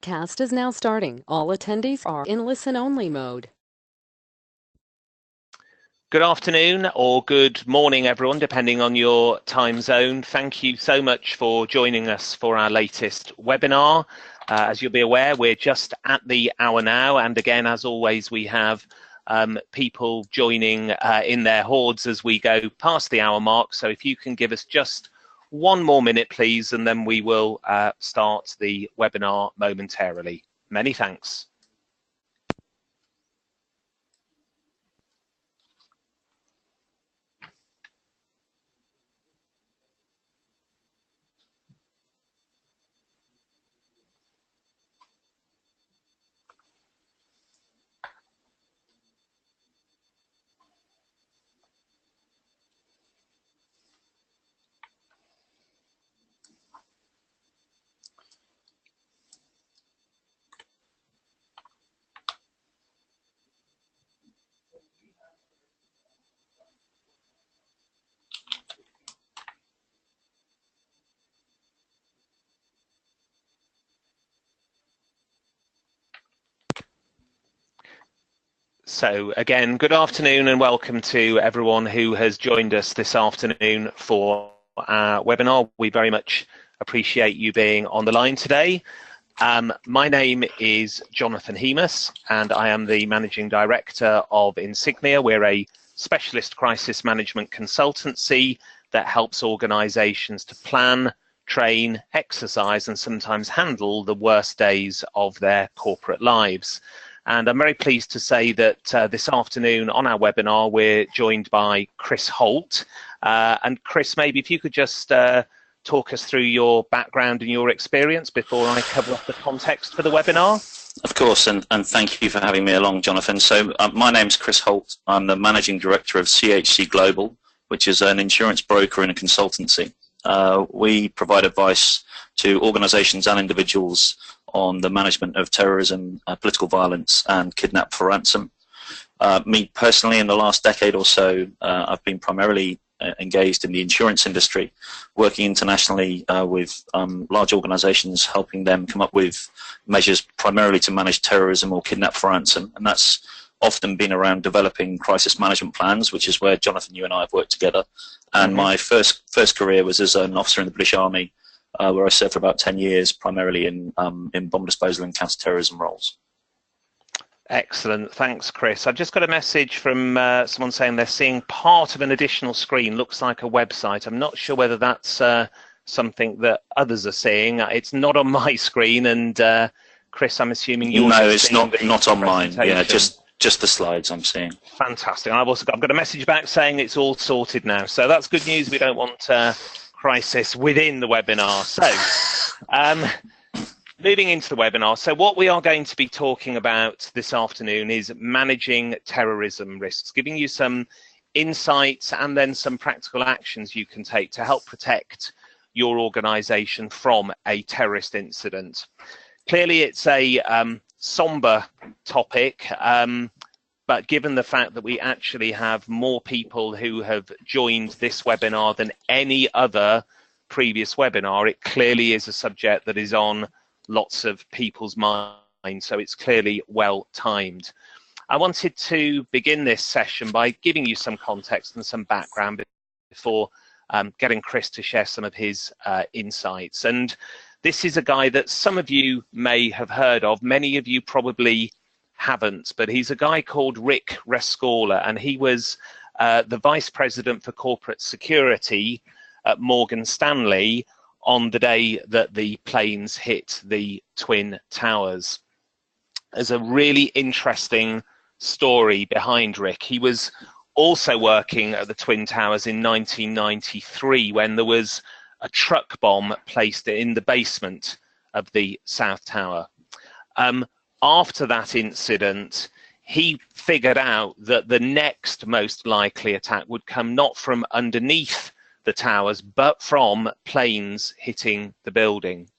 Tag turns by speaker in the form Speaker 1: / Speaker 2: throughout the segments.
Speaker 1: Cast is now starting. All attendees are in listen-only mode.
Speaker 2: Good afternoon or good morning, everyone, depending on your time zone. Thank you so much for joining us for our latest webinar. As you'll be aware, we're just at the hour now. And again, as always, we have people joining in their hordes as we go past the hour mark. So if you can give us just one more minute, please, and then we will start the webinar momentarily. Many thanks. So again, good afternoon and welcome to everyone who has joined us this afternoon for our webinar. We very much appreciate you being on the line today. My name is Jonathan Hemus and I am the Managing Director of Insignia. We're a specialist crisis management consultancy that helps organisations to plan, train, exercise and sometimes handle the worst days of their corporate lives. And I'm very pleased to say that this afternoon on our webinar, we're joined by Chris Holt. And Chris, maybe if you could just talk us through your background and your experience before I cover off the context for the webinar.
Speaker 3: Of course, and thank you for having me along, Jonathan. So my name's Chris Holt. I'm the Managing Director of CHC Global, which is an insurance broker and a consultancy. We provide advice to organisations and individuals on the management of terrorism, political violence and kidnap for ransom. Me personally, in the last decade or so, I've been primarily engaged in the insurance industry, working internationally with large organisations, helping them come up with measures primarily to manage terrorism or kidnap for ransom. And that's often been around developing crisis management plans, which is where Jonathan, you and I have worked together. And my first career was as an officer in the British Army, where I served for about 10 years, primarily in bomb disposal and counter-terrorism roles.
Speaker 2: Excellent. Thanks, Chris. I've just got a message from someone saying they're seeing part of an additional screen, looks like a website. I'm not sure whether that's something that others are seeing. It's not on my screen, and Chris, I'm assuming you're
Speaker 3: No, it's not on mine. Yeah, just the slides I'm seeing.
Speaker 2: Fantastic. I've got a message back saying it's all sorted now. So that's good news. We don't want crisis within the webinar. So moving into the webinar. So what we are going to be talking about this afternoon is managing terrorism risks, giving you some insights and then some practical actions you can take to help protect your organization from a terrorist incident. Clearly it's a somber topic, but given the fact that we actually have more people who have joined this webinar than any other previous webinar, it clearly is a subject that is on lots of people's minds, so it's clearly well timed. I wanted to begin this session by giving you some context and some background before getting Chris to share some of his insights. And this is a guy that some of you may have heard of, many of you probably haven't, but he's a guy called Rick Rescorla, and he was the Vice President for Corporate Security at Morgan Stanley on the day that the planes hit the Twin Towers. There's a really interesting story behind Rick. He was also working at the Twin Towers in 1993 when there was a truck bomb placed in the basement of the South Tower. After that incident, he figured out that the next most likely attack would come not from underneath the towers, but from planes hitting the building.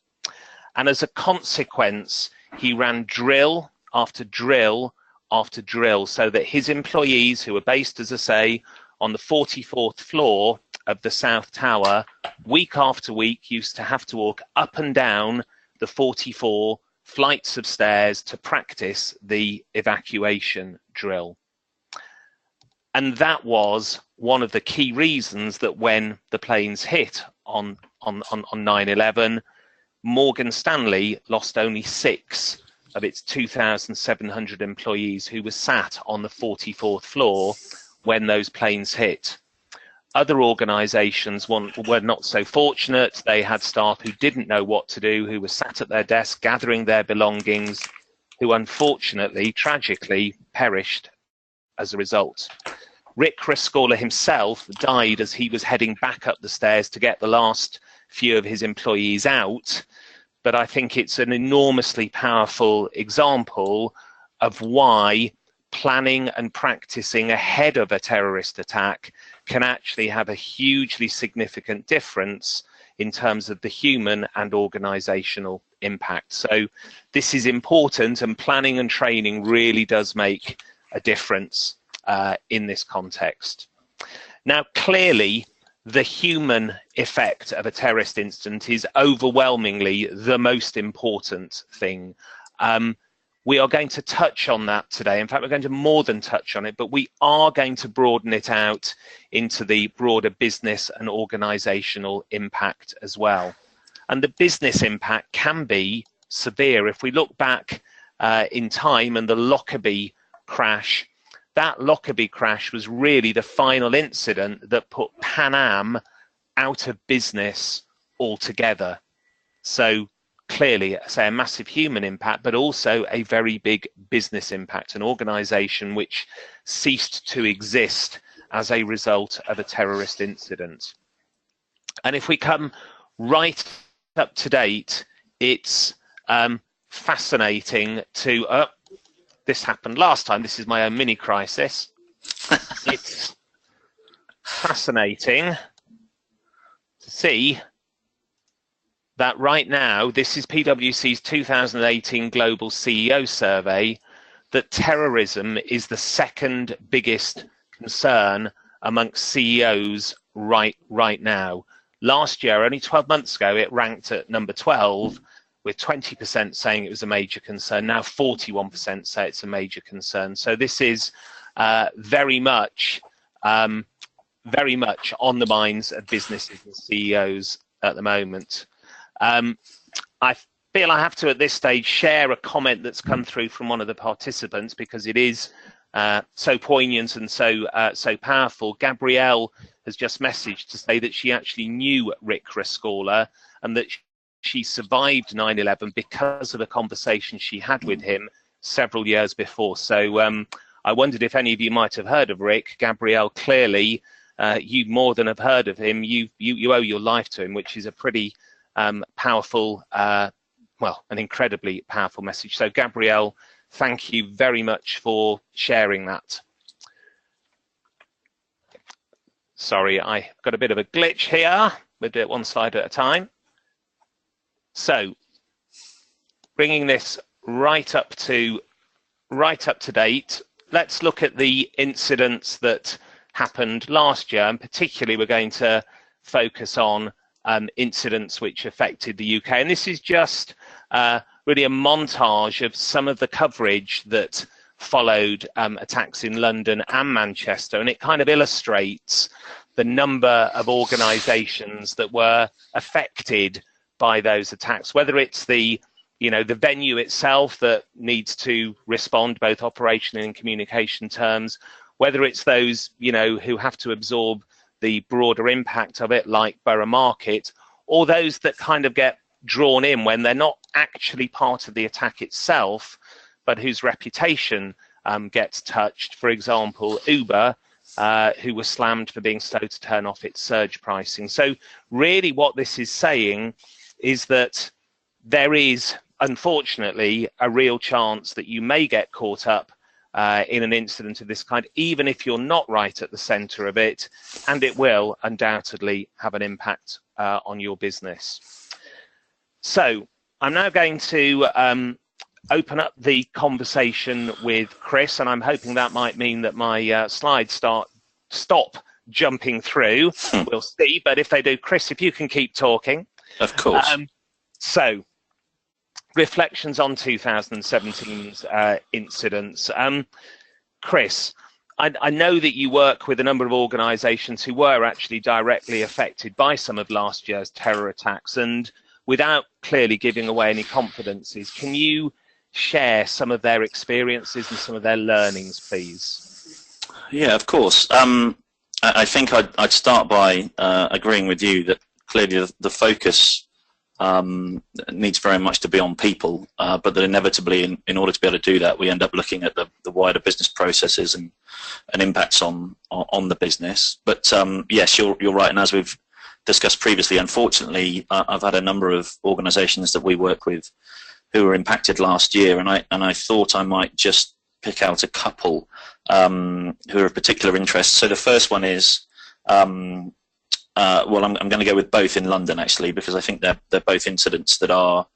Speaker 2: And as a consequence, he ran drill after drill after drill so that his employees, who were based, as I say, on the 44th floor of the South Tower, week after week used to have to walk up and down the 44 flights of stairs to practice the evacuation drill. And that was one of the key reasons that when the planes hit on 9/11, Morgan Stanley lost only 6 of its 2,700 employees who were sat on the 44th floor when those planes hit. Other organisations were not so fortunate. They had staff who didn't know what to do, who were sat at their desk gathering their belongings, who unfortunately, tragically, perished as a result. Rick Rescorla himself died as he was heading back up the stairs to get the last few of his employees out. But I think it's an enormously powerful example of why planning and practicing ahead of a terrorist attack can actually have a hugely significant difference in terms of the human and organizational impact. So this is important, and planning and training really does make a difference in this context. Now, clearly, the human effect of a terrorist incident is overwhelmingly the most important thing. We are going to touch on that today. In fact, we're going to more than touch on it, but we are going to broaden it out into the broader business and organizational impact as well. And the business impact can be severe. If we look back in time and the Lockerbie crash, that Lockerbie crash was really the final incident that put Pan Am out of business altogether. So clearly, say, a massive human impact, but also a very big business impact, an organization which ceased to exist as a result of a terrorist incident. And if we come right up to date, it's fascinating to... this happened last time. This is my own mini crisis. It's fascinating to see that right now, this is PwC's 2018 Global CEO Survey, that terrorism is the second biggest concern amongst CEOs right now. Last year, only 12 months ago, it ranked at number 12, with 20% saying it was a major concern. Now 41% say it's a major concern. So this is very much on the minds of businesses and CEOs at the moment. I feel I have to, at this stage, share a comment that's come through from one of the participants because it is so poignant and so powerful. Gabrielle has just messaged to say that she actually knew Rick Rescorla and that she survived 9/11 because of a conversation she had with him several years before. So I wondered if any of you might have heard of Rick. Gabrielle, clearly you more than have heard of him. You owe your life to him, which is a pretty powerful, well, an incredibly powerful message. So Gabrielle, thank you very much for sharing that. Sorry, I got a bit of a glitch here. We'll do it one slide at a time. So, bringing this right up to date, let's look at the incidents that happened last year, and particularly we're going to focus on incidents which affected the UK. And this is just really a montage of some of the coverage that followed attacks in London and Manchester, and it kind of illustrates the number of organisations that were affected by those attacks, whether it's the venue itself that needs to respond both operation and in communication terms, whether it's those who have to absorb the broader impact of it, like Borough Market, or those that kind of get drawn in when they're not actually part of the attack itself, but whose reputation gets touched. For example, Uber, who was slammed for being slow to turn off its surge pricing. So really what this is saying is that there is, unfortunately, a real chance that you may get caught up in an incident of this kind, even if you're not right at the centre of it, and it will undoubtedly have an impact on your business. So I'm now going to open up the conversation with Chris, and I'm hoping that might mean that my slides stop jumping through. We'll see, but if they do, Chris, if you can keep talking.
Speaker 3: Of course.
Speaker 2: So reflections on 2017's incidents. Chris, I know that you work with a number of organisations who were actually directly affected by some of last year's terror attacks, and without clearly giving away any confidences, can you share some of their experiences and some of their learnings, please?
Speaker 3: Yeah, of course. I think I'd start by agreeing with you that clearly the focus needs very much to be on people, but that inevitably, in order to be able to do that, we end up looking at the wider business processes and impacts on the business. But yes, you're right, and as we've discussed previously, unfortunately, I've had a number of organisations that we work with who were impacted last year, and I thought I might just pick out a couple who are of particular interest. So the first one is, well, I'm going to go with both in London, actually, because I think they're both incidents that are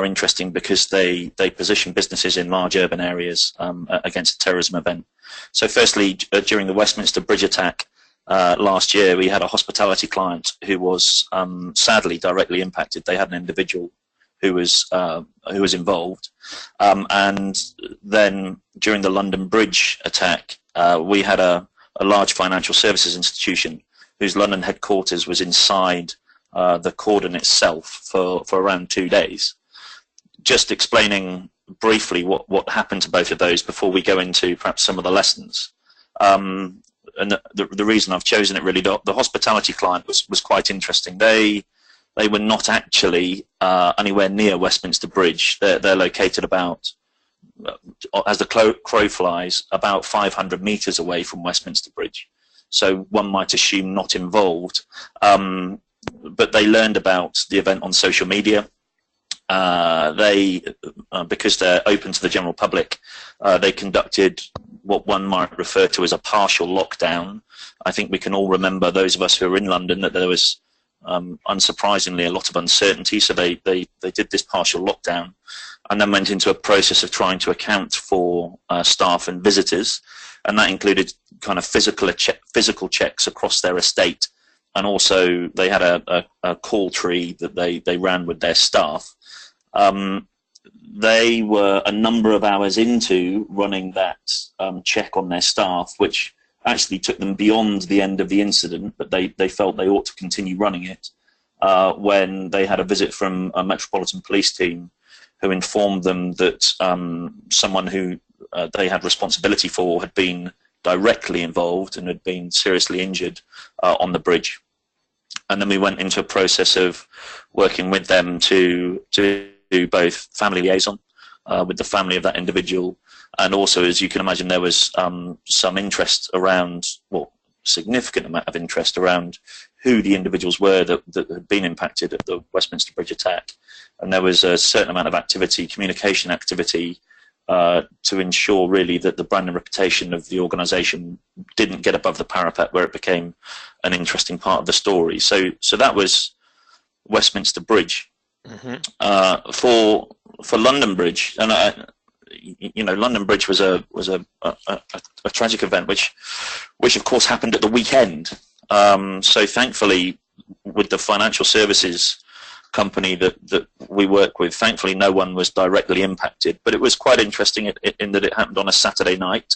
Speaker 3: interesting because they position businesses in large urban areas against a terrorism event. So firstly, during the Westminster Bridge attack last year, we had a hospitality client who was sadly directly impacted. They had an individual who was involved, and then during the London Bridge attack, we had a large financial services institution whose London headquarters was inside the cordon itself for around 2 days. Just explaining briefly what happened to both of those before we go into perhaps some of the lessons. And the reason I've chosen it, really, the hospitality client was quite interesting. They were not actually anywhere near Westminster Bridge. They're located about, as the crow flies, about 500 metres away from Westminster Bridge. So one might assume not involved. But they learned about the event on social media. Because they're open to the general public, they conducted what one might refer to as a partial lockdown. I think we can all remember, those of us who are in London, that there was unsurprisingly a lot of uncertainty, so they did this partial lockdown and then went into a process of trying to account for staff and visitors, and that included kind of physical checks across their estate, and also they had a call tree that they ran with their staff. They were a number of hours into running that check on their staff, which actually took them beyond the end of the incident, but they felt they ought to continue running it when they had a visit from a Metropolitan Police team who informed them that someone who they had responsibility for had been directly involved and had been seriously injured on the bridge. And then we went into a process of working with them to do both family liaison with the family of that individual, and also, as you can imagine, there was some interest around, well, significant amount of interest around who the individuals were that had been impacted at the Westminster Bridge attack. And there was a certain amount of activity, communication activity, to ensure really that the brand and reputation of the organisation didn't get above the parapet where it became an interesting part of the story. So that was Westminster Bridge. Mm-hmm. For London Bridge, and London Bridge was a tragic event, which of course happened at the weekend. So thankfully, with the financial services company that we work with, thankfully no one was directly impacted. But it was quite interesting in that it happened on a Saturday night.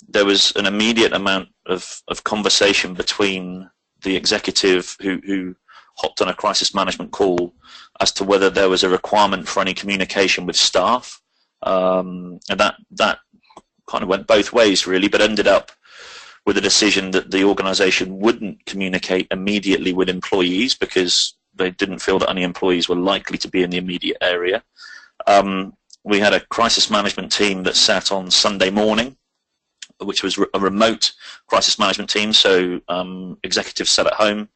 Speaker 3: There was an immediate amount of conversation between the executive who hopped on a crisis management call as to whether there was a requirement for any communication with staff. And that kind of went both ways, really, but ended up with a decision that the organisation wouldn't communicate immediately with employees because they didn't feel that any employees were likely to be in the immediate area. We had a crisis management team that sat on Sunday morning, which was a remote crisis management team, so executives sat at home,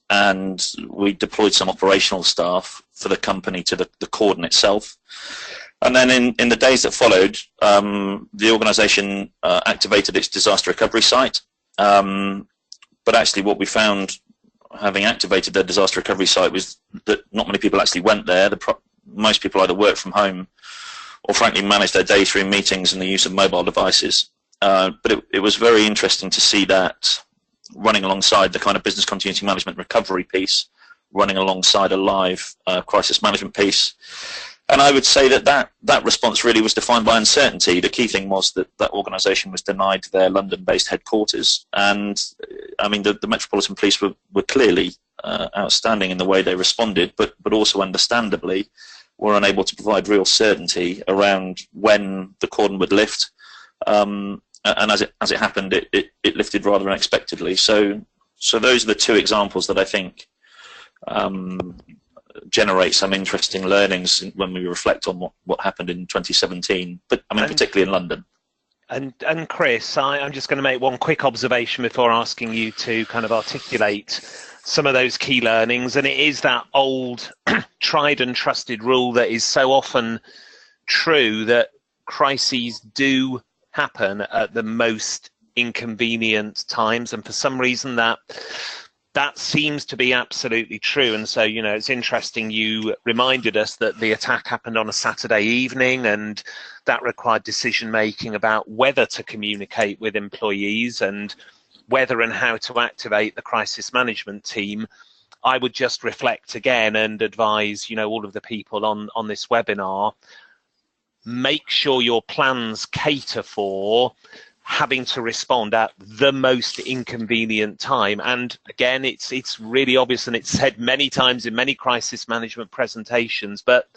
Speaker 3: and we deployed some operational staff for the company to the cordon itself. And then in the days that followed, the organisation activated its disaster recovery site. But actually what we found, having activated their disaster recovery site, was that not many people actually went there. Most people either worked from home or frankly managed their day through meetings and the use of mobile devices. But it was very interesting to see that running alongside the kind of business continuity management recovery piece running alongside a live crisis management piece. And I would say that response really was defined by uncertainty. The key thing was that that organisation was denied their London-based headquarters. And I mean, the Metropolitan Police were clearly outstanding in the way they responded, but also understandably were unable to provide real certainty around when the cordon would lift. And as it happened, it lifted rather unexpectedly. So those are the two examples that I think generate some interesting learnings when we reflect on what happened in 2017, but I mean particularly in London.
Speaker 2: And Chris, I'm just going to make one quick observation before asking you to kind of articulate some of those key learnings, and it is that old tried and trusted rule that is so often true, that crises do happen at the most inconvenient times, and for some reason that seems to be absolutely true. And so, you know, it's interesting you reminded us that the attack happened on a Saturday evening, and that required decision making about whether to communicate with employees and whether and how to activate the crisis management team. I would just reflect again and advise, you know, all of the people on this webinar, make sure your plans cater for having to respond at the most inconvenient time. And again, it's really obvious, and it's said many times in many crisis management presentations, but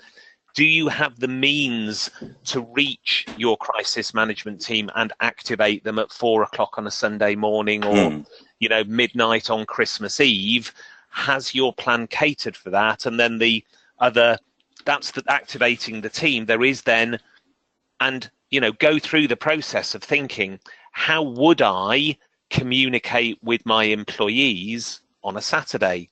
Speaker 2: do you have the means to reach your crisis management team and activate them at 4 o'clock on a Sunday morning, or you know, midnight on Christmas Eve? Has your plan catered for that? And then the other, that's the activating the team. There is then, and you know, go through the process of thinking, how would I communicate with my employees on a Saturday?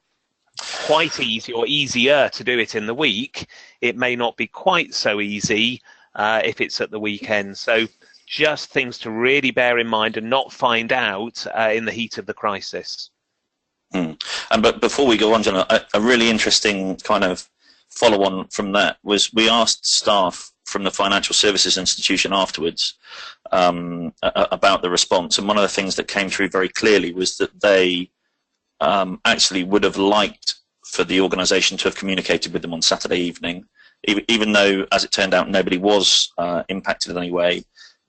Speaker 2: Quite easy, or easier to do it in the week. It may not be quite so easy if it's at the weekend. So just things to really bear in mind and not find out in the heat of the crisis.
Speaker 3: And but before we go on, John, a really interesting kind of follow-on from that was we asked staff from the financial services institution afterwards about the response, and one of the things that came through very clearly was that they actually would have liked for the organisation to have communicated with them on Saturday evening, even though, as it turned out, nobody was impacted in any way.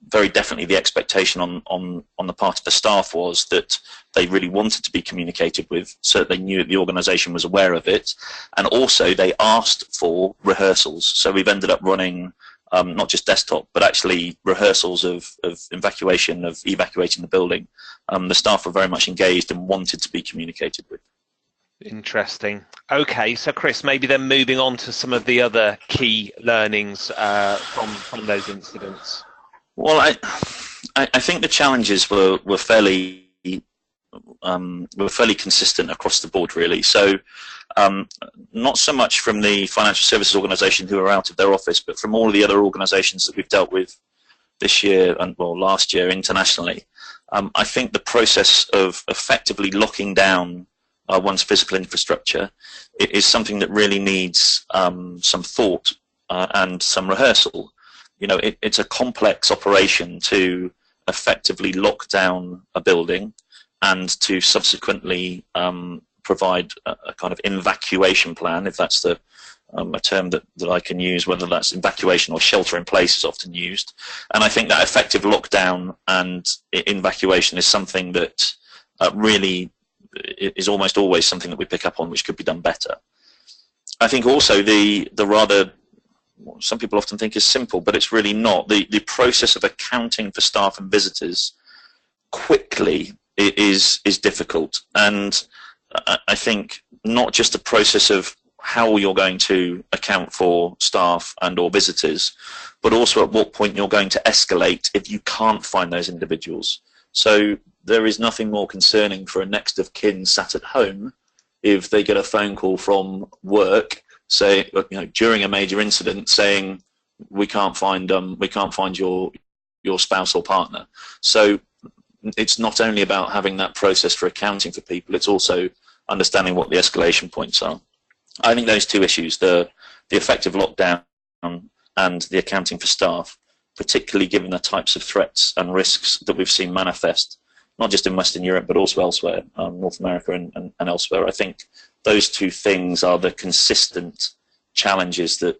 Speaker 3: Very definitely the expectation on the part of the staff was that they really wanted to be communicated with, so that they knew that the organisation was aware of it. And also they asked for rehearsals. So we've ended up running not just desktop, but actually rehearsals of evacuating the building. The staff were very much engaged and wanted to be communicated with. Interesting.
Speaker 2: Okay, so Chris, maybe then moving on to some of the other key learnings from those incidents.
Speaker 3: Well, I think the challenges were fairly consistent across the board, really. So not so much from the financial services organisation who are out of their office, but from all of the other organisations that we've dealt with this year and well last year internationally. I think the process of effectively locking down one's physical infrastructure is something that really needs some thought and some rehearsal. You know, it's a complex operation to effectively lock down a building and to subsequently provide a kind of evacuation plan, if that's a term that I can use, whether that's evacuation or shelter in place is often used. And I think that effective lockdown and evacuation is something that really is almost always something that we pick up on, which could be done better. I think also the rather, some people often think is simple, but it's really not. The process of accounting for staff and visitors quickly is difficult. And I think not just the process of how you're going to account for staff and or visitors, but also at what point you're going to escalate if you can't find those individuals. So there is nothing more concerning for a next of kin sat at home if they get a phone call from work, say, you know, during a major incident, saying we can't find your spouse or partner. So it's not only about having that process for accounting for people, it's also understanding what the escalation points are. I think those two issues, the effective lockdown and the accounting for staff, particularly given the types of threats and risks that we've seen manifest, not just in Western Europe, but also elsewhere, North America and elsewhere, I think those two things are the consistent challenges that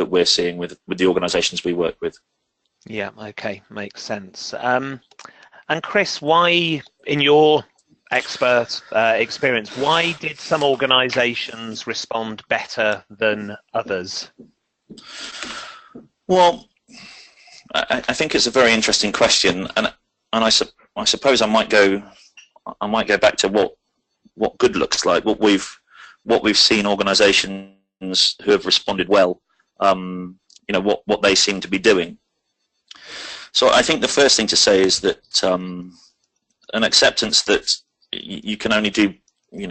Speaker 3: we're seeing with the organisations we work with.
Speaker 2: Yeah, okay, makes sense. And Chris, why, in your experience, why did some organisations respond better than others?
Speaker 3: Well, I think it's a very interesting question, and I suppose I might go back to what good looks like, what we've seen organisations who have responded well, what they seem to be doing. So I think the first thing to say is that an acceptance that you can only do, you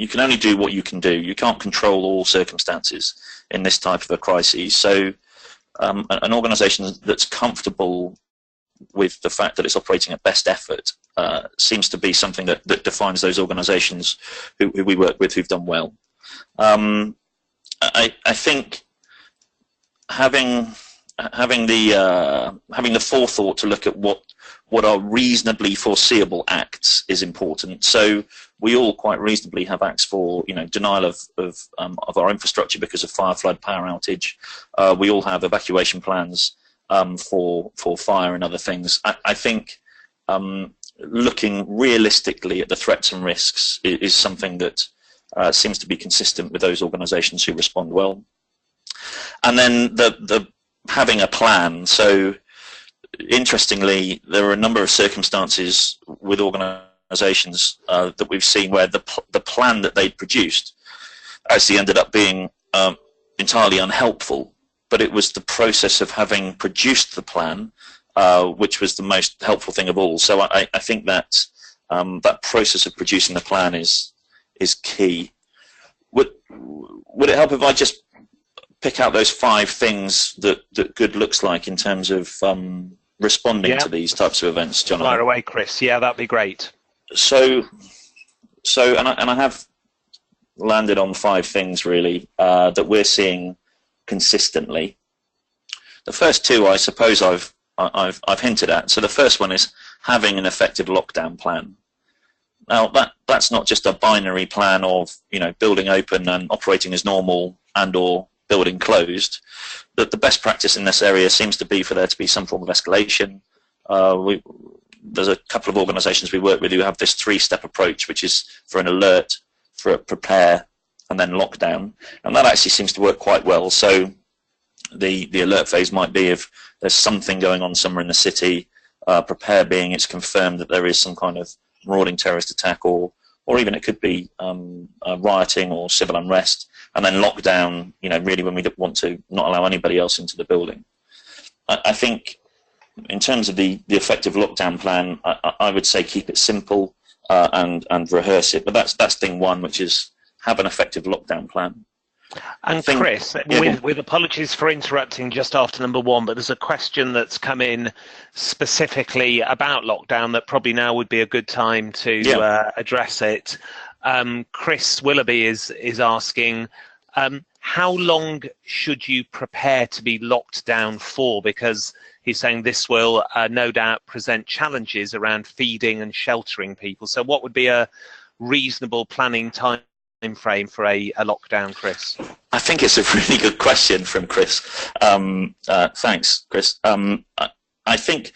Speaker 3: can only do what you can do. You can't control all circumstances in this type of a crisis. So an organisation that's comfortable with the fact that it's operating at best effort seems to be something that defines those organisations who we work with who've done well. I think having the forethought to look at what are reasonably foreseeable acts is important. So we all quite reasonably have acts for denial of our infrastructure because of fire, flood, power outage. We all have evacuation plans for fire and other things. I think looking realistically at the threats and risks is something that seems to be consistent with those organisations who respond well. And then the having a plan. So interestingly, there are a number of circumstances with organisations that we've seen where the plan that they'd produced actually ended up being entirely unhelpful, but it was the process of having produced the plan which was the most helpful thing of all. So I think that that process of producing the plan is key. Would it help if I just pick out those 5 things that good looks like in terms of responding to these types of events, Jonathan?
Speaker 2: Fire away, Chris. Yeah, that'd be great.
Speaker 3: So I have landed on 5 things really that we're seeing consistently. The first 2, I suppose, I've hinted at. So the first one is having an effective lockdown plan. Now that's not just a binary plan of building open and operating as normal and/or building closed. That the best practice in this area seems to be for there to be some form of escalation. There's a couple of organisations we work with who have this 3-step approach, which is for an alert, for a prepare, and then lockdown, and that actually seems to work quite well. So the alert phase might be if there's something going on somewhere in the city, prepare being it's confirmed that there is some kind of marauding terrorist attack, or even it could be rioting or civil unrest, and then lockdown, really when we want to not allow anybody else into the building. I think in terms of the effective lockdown plan, I would say keep it simple and rehearse it. But that's thing 1, which is have an effective lockdown plan.
Speaker 2: And Chris, with apologies for interrupting just after number 1, but there's a question that's come in specifically about lockdown that probably now would be a good time to address it. Chris Willoughby is asking, how long should you prepare to be locked down for? Because he's saying this will no doubt present challenges around feeding and sheltering people. So what would be a reasonable planning time frame for a lockdown, Chris?
Speaker 3: I think it's a really good question from Chris. Thanks, Chris. I think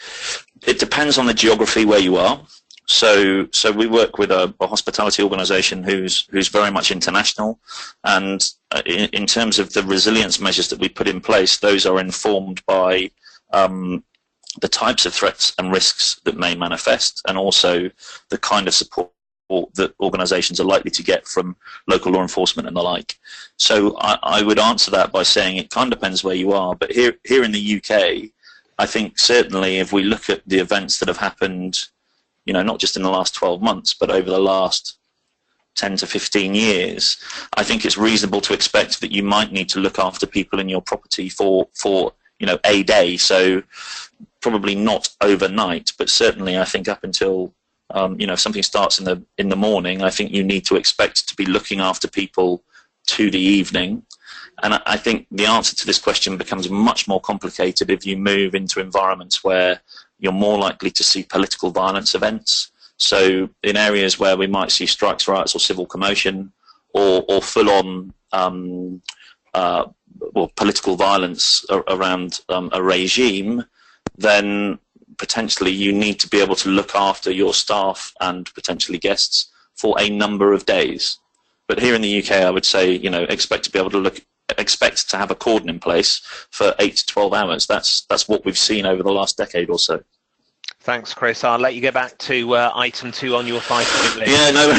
Speaker 3: it depends on the geography where you are. So we work with a hospitality organisation who's very much international, and in terms of the resilience measures that we put in place, those are informed by the types of threats and risks that may manifest, and also the kind of support that organisations are likely to get from local law enforcement and the like. So I would answer that by saying it kind of depends where you are. But here in the UK, I think certainly if we look at the events that have happened, not just in the last 12 months, but over the last 10 to 15 years, I think it's reasonable to expect that you might need to look after people in your property for a day. So probably not overnight, but certainly I think up until if something starts in the morning, I think you need to expect to be looking after people to the evening. And I think the answer to this question becomes much more complicated if you move into environments where you're more likely to see political violence events. So in areas where we might see strikes, riots, or civil commotion, or full-on or political violence around a regime, then potentially you need to be able to look after your staff and potentially guests for a number of days. But here in the UK, I would say, expect to be able to expect to have a cordon in place for 8 to 12 hours. That's what we've seen over the last decade or so.
Speaker 2: Thanks, Chris. I'll let you get back to item 2 on your 5-point list.
Speaker 3: Yeah, no,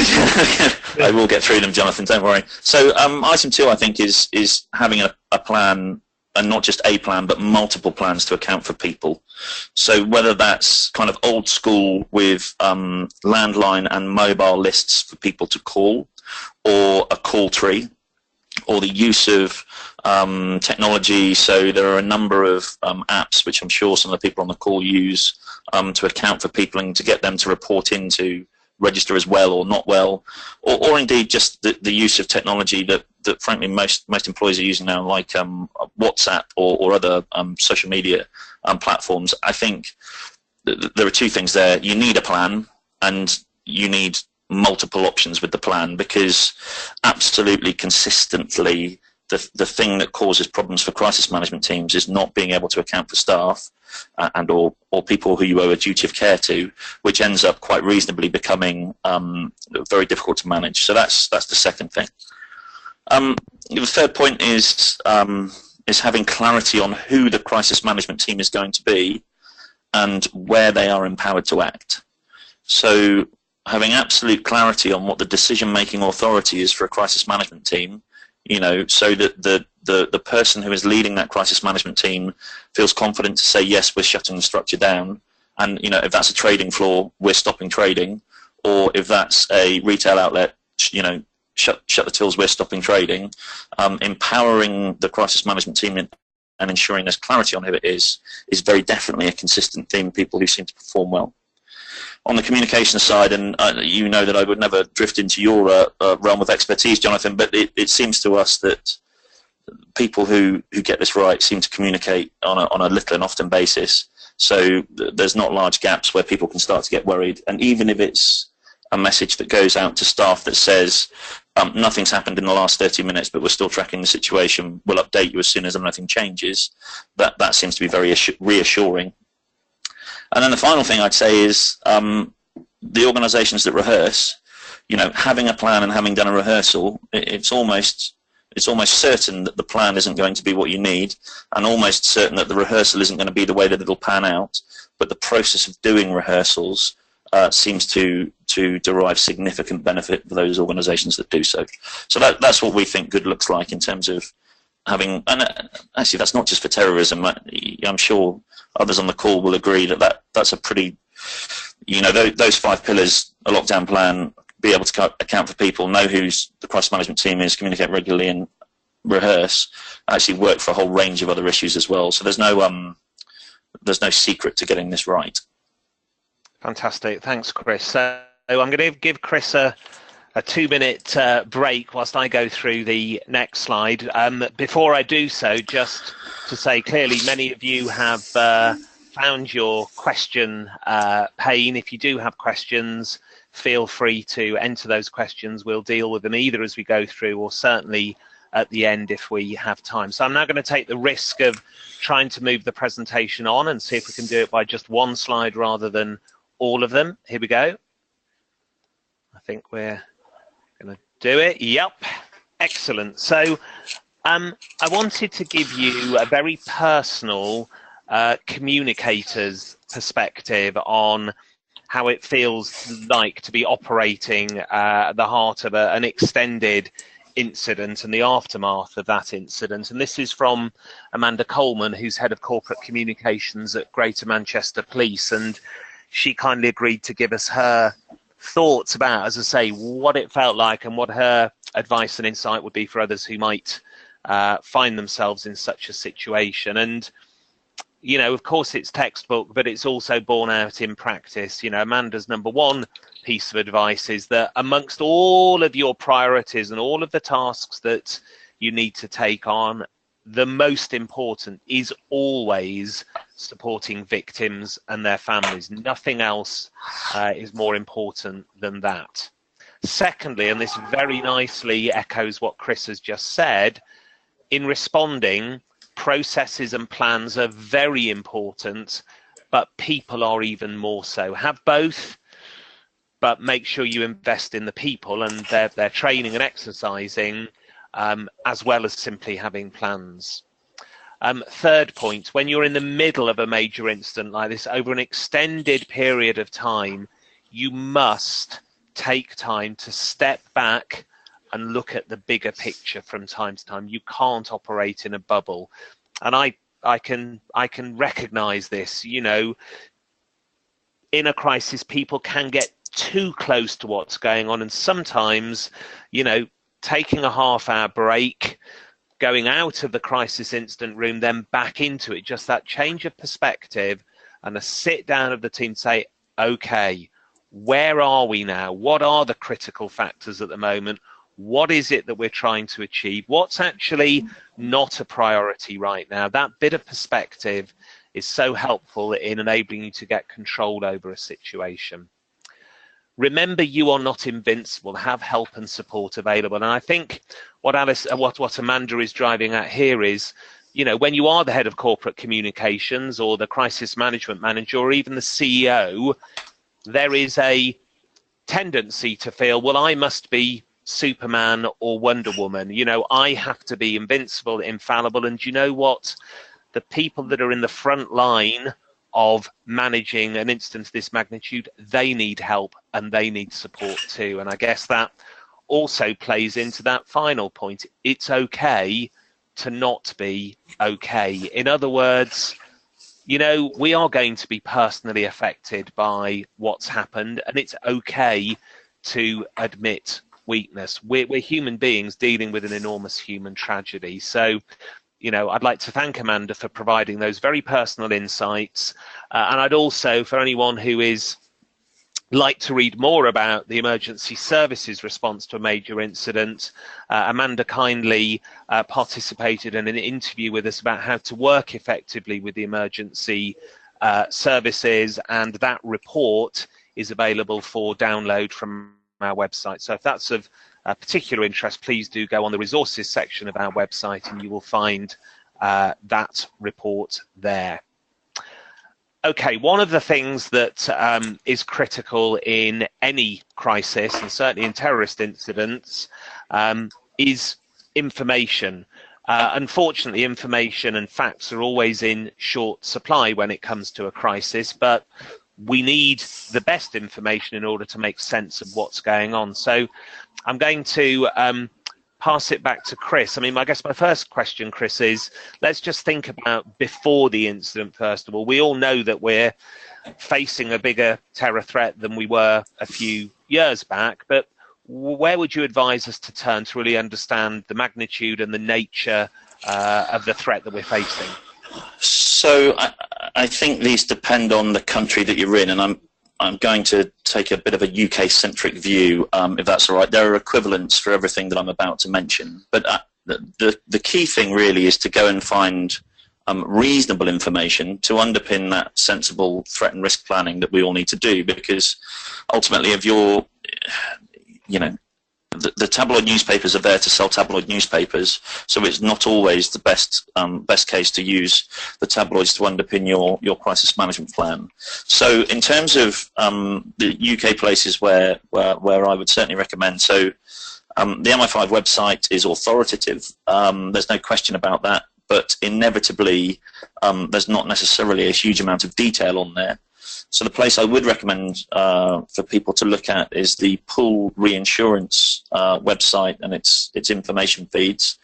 Speaker 3: I will get through them, Jonathan, don't worry. So item 2, I think, is having a plan, and not just a plan, but multiple plans to account for people. So whether that's kind of old school with landline and mobile lists for people to call, or a call tree, or the use of technology. So there are a number of apps which I'm sure some of the people on the call use to account for people and to get them to report in to register as well or not well, or indeed just the use of technology that frankly most employees are using now, like WhatsApp or other social media platforms. I think there are two things there. You need a plan, and you need multiple options with the plan, because absolutely consistently the thing that causes problems for crisis management teams is not being able to account for staff and or people who you owe a duty of care to, which ends up quite reasonably becoming very difficult to manage. So that's the second thing. The third point is having clarity on who the crisis management team is going to be and where they are empowered to act. So having absolute clarity on what the decision-making authority is for a crisis management team, so that the person who is leading that crisis management team feels confident to say, yes, we're shutting the structure down. And, if that's a trading floor, we're stopping trading. Or if that's a retail outlet, shut the tills, we're stopping trading. Empowering the crisis management team and ensuring there's clarity on who it is very definitely a consistent theme of people who seem to perform well. On the communication side, and you know that I would never drift into your realm of expertise, Jonathan, but it seems to us that people who get this right seem to communicate on a little and often basis. So there's not large gaps where people can start to get worried. And even if it's a message that goes out to staff that says, nothing's happened in the last 30 minutes, but we're still tracking the situation, we'll update you as soon as anything changes, that seems to be very reassuring. And then the final thing I'd say is the organisations that rehearse, having a plan and having done a rehearsal, it's almost certain that the plan isn't going to be what you need, and almost certain that the rehearsal isn't going to be the way that it'll pan out. But the process of doing rehearsals seems to derive significant benefit for those organisations that do so. So that's what we think good looks like in terms of having, and actually that's not just for terrorism. I'm sure others on the call will agree that's a pretty, those 5 pillars, a lockdown plan, be able to account for people, know who the crisis management team is, communicate regularly, and rehearse, actually work for a whole range of other issues as well. So there's no secret to getting this right.
Speaker 2: Fantastic. Thanks, Chris. So I'm going to give Chris a 2-minute break whilst I go through the next slide. Before I do so, just to say clearly, many of you have found your question pane. If you do have questions, feel free to enter those questions. We'll deal with them either as we go through, or certainly at the end if we have time. So I'm now going to take the risk of trying to move the presentation on and see if we can do it by just one slide rather than all of them. Here we go. I think we're going to do it. Yep. Excellent. So I wanted to give you a very personal communicator's perspective on how it feels like to be operating at the heart of an extended incident and the aftermath of that incident. And this is from Amanda Coleman, who's head of corporate communications at Greater Manchester Police. And she kindly agreed to give us her thoughts about, as I say, what it felt like and what her advice and insight would be for others who might find themselves in such a situation. And of course it's textbook, but it's also borne out in practice. Amanda's number one piece of advice is that amongst all of your priorities and all of the tasks that you need to take on, the most important is always supporting victims and their families. Nothing else is more important than that. Secondly, and this very nicely echoes what Chris has just said, in responding, processes and plans are very important, but people are even more so. Have both, but make sure you invest in the people and their training and exercising, as well as simply having plans. Third point, when you're in the middle of a major incident like this, over an extended period of time, you must take time to step back and look at the bigger picture from time to time. You can't operate in a bubble. And I can recognize this. You know, in a crisis, people can get too close to what's going on, and sometimes, you know, taking a half-hour break, going out of the crisis incident room, then back into it, just that change of perspective and a sit down of the team, say, okay, where are we now? What are the critical factors at the moment? What is it that we're trying to achieve? What's actually not a priority right now? That bit of perspective is so helpful in enabling you to get control over a situation. Remember, you are not invincible. Have help and support available. And I think what Amanda is driving at here is, you know, when you are the head of corporate communications or the crisis management manager or even the CEO, there is a tendency to feel, well, I must be Superman or Wonder Woman. You know, I have to be invincible, infallible. And you know what? The people that are in the front line of managing an incident of this magnitude, they need help and they need support too. And I guess that also plays into that final point. It's okay to not be okay. In other words, you know, we are going to be personally affected by what's happened, and it's okay to admit weakness. We're human beings dealing with an enormous human tragedy. So, you know, I'd like to thank Amanda for providing those very personal insights. And I'd also, for anyone who is like to read more about the emergency services response to a major incident, Amanda kindly participated in an interview with us about how to work effectively with the emergency services, and that report is available for download from our website. So if that's of particular interest, please do go on the resources section of our website and you will find that report there. Okay, one of the things that is critical in any crisis, and certainly in terrorist incidents, is information. Unfortunately, information and facts are always in short supply when it comes to a crisis, but we need the best information in order to make sense of what's going on. So I'm going to pass it back to Chris. I mean, I guess my first question, Chris, is let's just think about before the incident, first of all. We all know that we're facing a bigger terror threat than we were a few years back, but where would you advise us to turn to really understand the magnitude and the nature of the threat that we're facing?
Speaker 3: So I think these depend on the country that you're in, and I'm going to take a bit of a UK-centric view, if that's all right. There are equivalents for everything that I'm about to mention, but the key thing really is to go and find reasonable information to underpin that sensible threat and risk planning that we all need to do, because ultimately if you're, you know, the tabloid newspapers are there to sell tabloid newspapers, so it's not always the best case to use the tabloids to underpin your crisis management plan. So in terms of the UK places where I would certainly recommend, so the MI5 website is authoritative, there's no question about that, but inevitably there's not necessarily a huge amount of detail on there. So the place I would recommend for people to look at is the Pool Reinsurance website and its information feeds.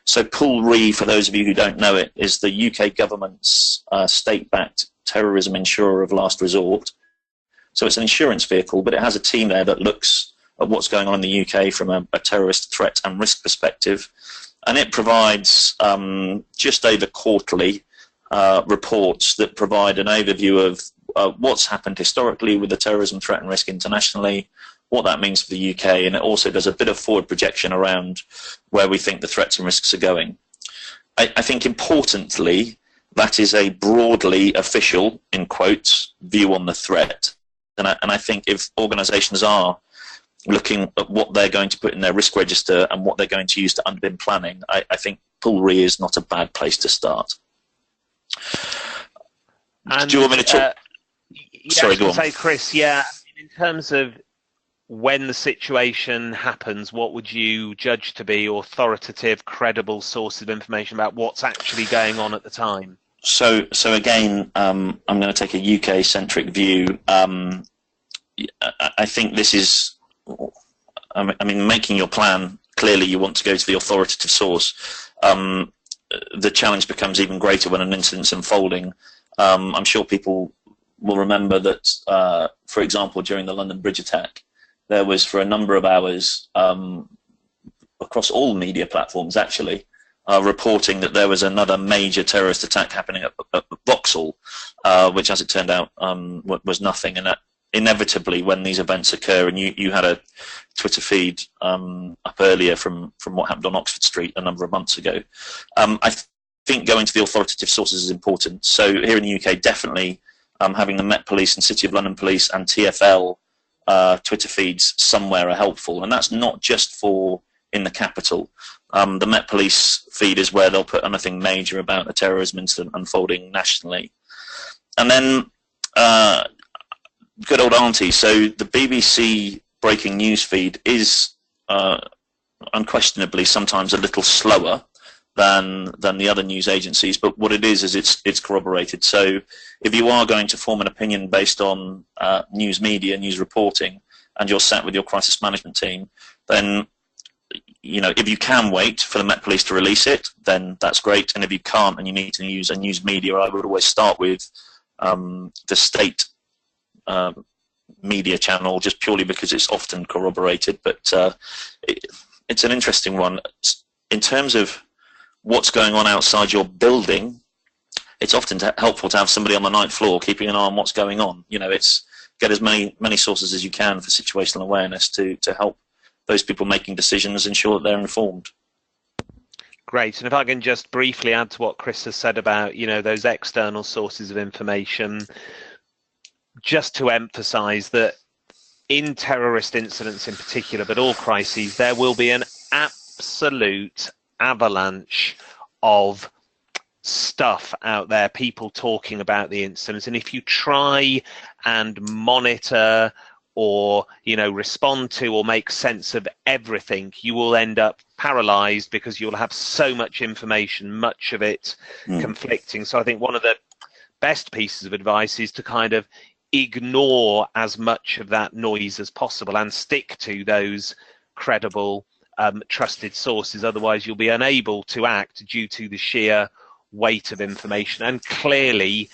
Speaker 3: So Pool Re, for those of you who don't know it, is the UK government's state-backed terrorism insurer of last resort. So it's an insurance vehicle, but it has a team there that looks at what's going on in the UK from a terrorist threat and risk perspective. And it provides just over quarterly reports that provide an overview of what's happened historically with the terrorism threat and risk internationally, what that means for the UK, and it also does a bit of forward projection around where we think the threats and risks are going. I think importantly, that is a broadly official, in quotes, view on the threat. And I think if organisations are looking at what they're going to put in their risk register and what they're going to use to underpin planning, I think Pool Re is not a bad place to start.
Speaker 2: And,
Speaker 3: do you want me to talk? Sorry, go on.
Speaker 2: Say, Chris, yeah, in terms of when the situation happens, what would you judge to be authoritative, credible sources of information about what's actually going on at the time?
Speaker 3: So again, I'm going to take a UK-centric view. I think this is, I mean, making your plan, clearly you want to go to the authoritative source. The challenge becomes even greater when an incident's unfolding. I'm sure people will remember that, for example, during the London Bridge attack, there was for a number of hours across all media platforms, actually, reporting that there was another major terrorist attack happening at Vauxhall, which, as it turned out, was nothing. And that inevitably, when these events occur, and you had a Twitter feed up earlier from what happened on Oxford Street a number of months ago, I think going to the authoritative sources is important. So here in the UK, definitely having the Met Police and City of London Police and TfL Twitter feeds somewhere are helpful, and that's not just for in the capital. The Met Police feed is where they'll put anything major about a terrorism incident unfolding nationally. And then good old auntie. So the BBC breaking news feed is unquestionably sometimes a little slower than the other news agencies, but what it is it's corroborated. So if you are going to form an opinion based on news media, news reporting, and you're sat with your crisis management team, then if you can wait for the Met Police to release it, then that's great. And if you can't and you need to use a news media, I would always start with the state media channel, just purely because it's often corroborated. But it's an interesting one. In terms of what's going on outside your building, it's often helpful to have somebody on the ninth floor keeping an eye on what's going on. It's get as many sources as you can for situational awareness to help those people making decisions ensure that they're informed.
Speaker 2: Great. And if I can just briefly add to what Chris has said about, those external sources of information, just to emphasize that in terrorist incidents in particular, but all crises, there will be an absolute avalanche of stuff out there, people talking about the incidents. And if you try and monitor or respond to or make sense of everything, you will end up paralyzed because you'll have so much information, much of it conflicting. So I think one of the best pieces of advice is to kind of ignore as much of that noise as possible and stick to those credible, trusted sources. Otherwise you'll be unable to act due to the sheer weight of information. And clearly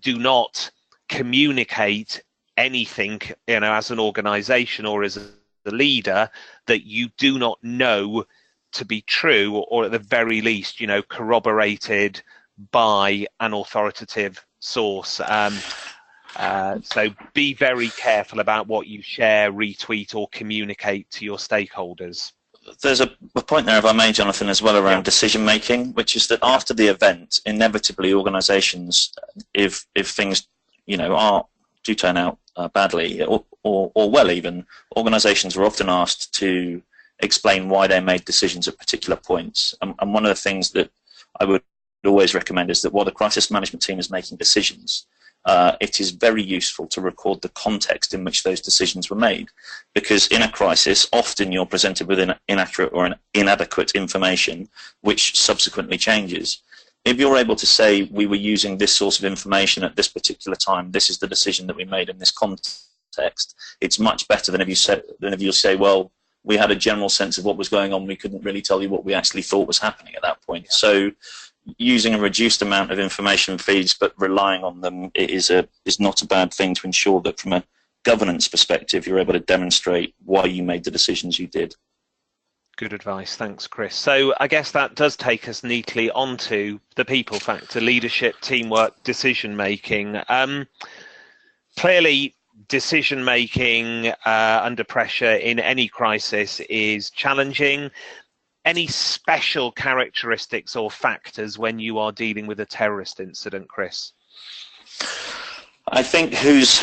Speaker 2: do not communicate anything, as an organization or as a leader that you do not know to be true, or at the very least, corroborated by an authoritative source. So be very careful about what you share, retweet, or communicate to your stakeholders.
Speaker 3: There's a point there, if I may, Jonathan, as well, around decision making, which is that after the event, inevitably organisations, if things do turn out badly or well, even organisations are often asked to explain why they made decisions at particular points. And one of the things that I would always recommend is that while the crisis management team is making decisions, it is very useful to record the context in which those decisions were made, because in a crisis often you're presented with inaccurate or inadequate information which subsequently changes. If you're able to say, we were using this source of information at this particular time, this is the decision that we made in this context, it's much better than if you say, well, we had a general sense of what was going on, we couldn't really tell you what we actually thought was happening at that point. Yeah. So using a reduced amount of information feeds but relying on them is not a bad thing to ensure that from a governance perspective you're able to demonstrate why you made the decisions you did.
Speaker 2: Good advice. Thanks, Chris. So I guess that does take us neatly onto the people factor: leadership, teamwork, decision-making. Clearly, decision-making under pressure in any crisis is challenging. Any special characteristics or factors when you are dealing with a terrorist incident, Chris? I
Speaker 3: think who's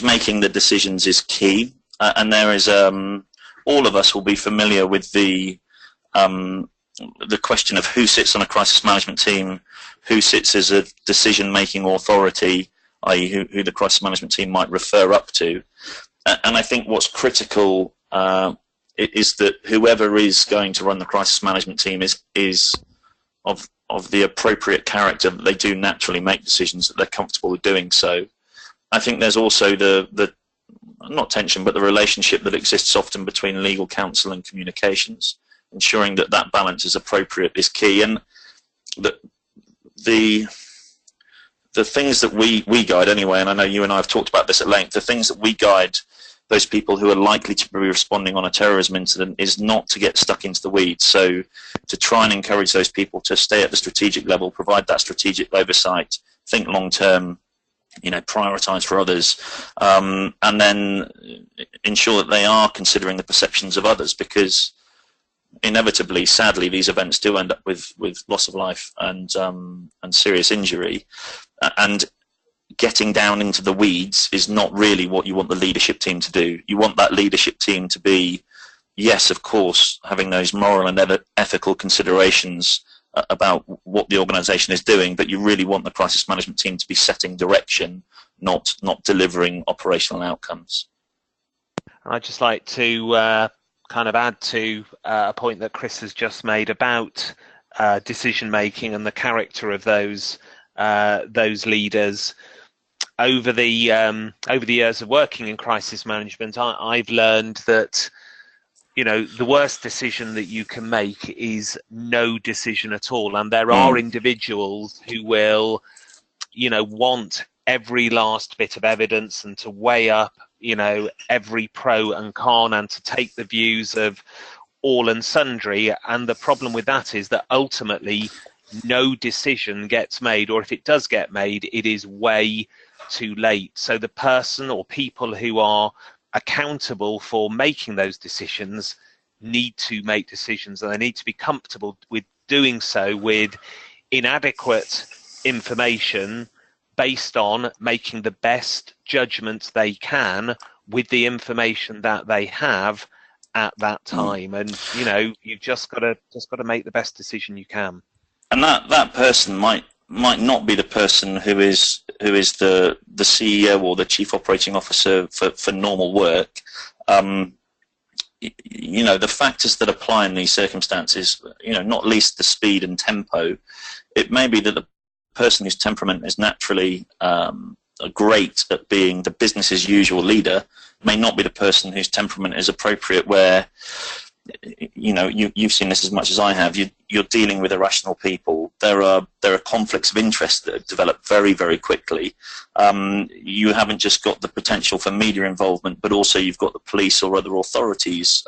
Speaker 3: making the decisions is key. and there is all of us will be familiar with the question of who sits on a crisis management team, who sits as a decision-making authority, i.e. who the crisis management team might refer up to. And I think what's critical is that whoever is going to run the crisis management team is of the appropriate character, that they do naturally make decisions, that they're comfortable with doing so. I think there's also the not tension, but the relationship that exists often between legal counsel and communications. Ensuring that that balance is appropriate is key. And the things that we guide anyway, and I know you and I have talked about this at length, the things that we guide those people who are likely to be responding on a terrorism incident is not to get stuck into the weeds. So to try and encourage those people to stay at the strategic level, provide that strategic oversight, think long term, prioritize for others, and then ensure that they are considering the perceptions of others, because inevitably, sadly, these events do end up with loss of life and serious injury. And getting down into the weeds is not really what you want the leadership team to do. You want that leadership team to be, yes, of course, having those moral and ethical considerations about what the organisation is doing, but you really want the crisis management team to be setting direction, not delivering operational outcomes.
Speaker 2: I'd just like to kind of add to a point that Chris has just made about decision making and the character of those leaders. Over the years of working in crisis management, I've learned that the worst decision that you can make is no decision at all, and there are individuals who will want every last bit of evidence and to weigh up every pro and con and to take the views of all and sundry. And the problem with that is that ultimately no decision gets made, or if it does get made, it is way too late. So the person or people who are accountable for making those decisions need to make decisions, and they need to be comfortable with doing so with inadequate information, based on making the best judgment they can with the information that they have at that time. And you've just got to make the best decision you can.
Speaker 3: And that person might not be the person who is the CEO or the chief operating officer for normal work. The factors that apply in these circumstances, not least the speed and tempo. It may be that the person whose temperament is naturally great at being the business as usual leader may not be the person whose temperament is appropriate, where you've seen this as much as I have. You're dealing with irrational people. There are conflicts of interest that have developed very, very quickly. You haven't just got the potential for media involvement, but also you've got the police or other authorities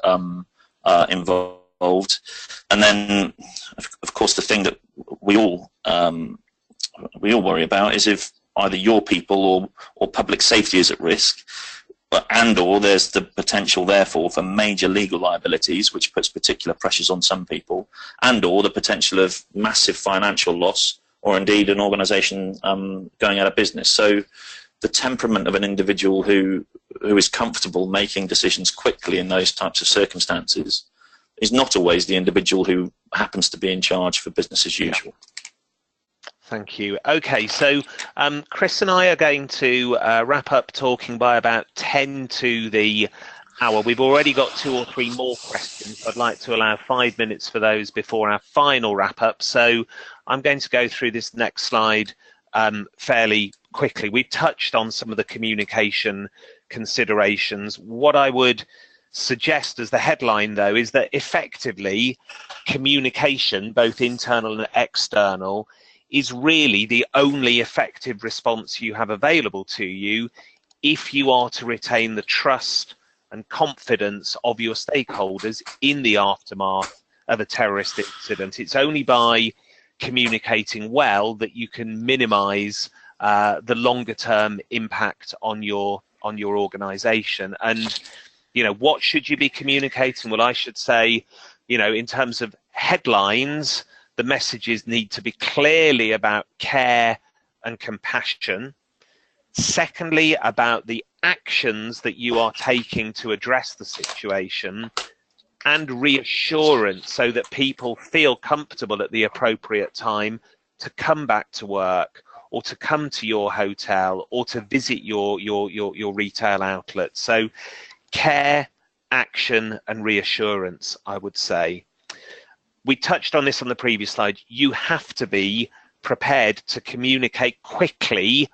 Speaker 3: involved. And then, of course, the thing that we all worry about is if either your people or public safety is at risk, and or there's the potential, therefore, for major legal liabilities, which puts particular pressures on some people, and or the potential of massive financial loss, or indeed an organisation going out of business. So the temperament of an individual who is comfortable making decisions quickly in those types of circumstances is not always the individual who happens to be in charge for business as usual.
Speaker 2: Thank you. Okay, so Chris and I are going to wrap up talking by about 10 to the hour. We've already got 2 or 3 more questions. I'd like to allow 5 minutes for those before our final wrap up. So I'm going to go through this next slide fairly quickly. We've touched on some of the communication considerations. What I would suggest as the headline, though, is that effectively communication, both internal and external, is really the only effective response you have available to you if you are to retain the trust and confidence of your stakeholders in the aftermath of a terrorist incident. It's only by communicating well that you can minimize the longer term impact on your organization. And what should you be communicating? Well, I should say, in terms of headlines, the messages need to be clearly about care and compassion. Secondly, about the actions that you are taking to address the situation, and reassurance so that people feel comfortable at the appropriate time to come back to work, or to come to your hotel, or to visit your retail outlet. So care, action, and reassurance, I would say. We touched on this on the previous slide. You have to be prepared to communicate quickly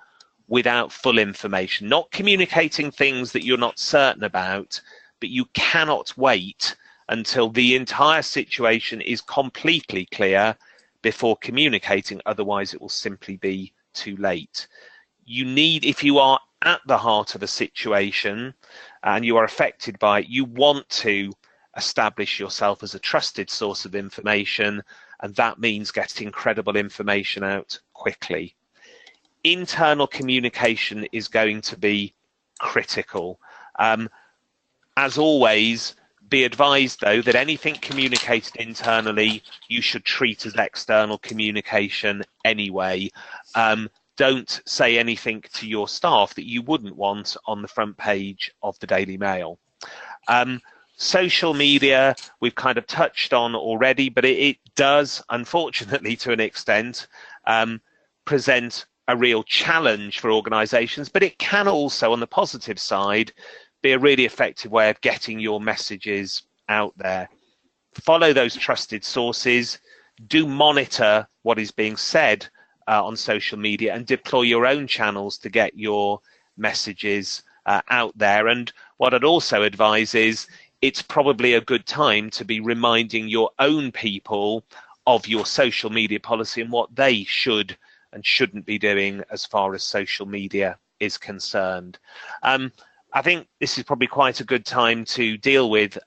Speaker 2: without full information, not communicating things that you're not certain about, but you cannot wait until the entire situation is completely clear before communicating, otherwise it will simply be too late. You need, if you are at the heart of a situation and you are affected by it, you want to establish yourself as a trusted source of information, and that means getting credible information out quickly. Internal communication is going to be critical. As always, be advised though that anything communicated internally you should treat as external communication anyway. Don't say anything to your staff that you wouldn't want on the front page of the Daily Mail. Social media we've kind of touched on already, but it does, unfortunately to an extent, present a real challenge for organisations, but it can also, on the positive side, be a really effective way of getting your messages out there. Follow those trusted sources, do monitor what is being said on social media, and deploy your own channels to get your messages out there. And what I'd also advise is it's probably a good time to be reminding your own people of your social media policy and what they should and shouldn't be doing as far as social media is concerned. I think this is probably quite a good time to deal with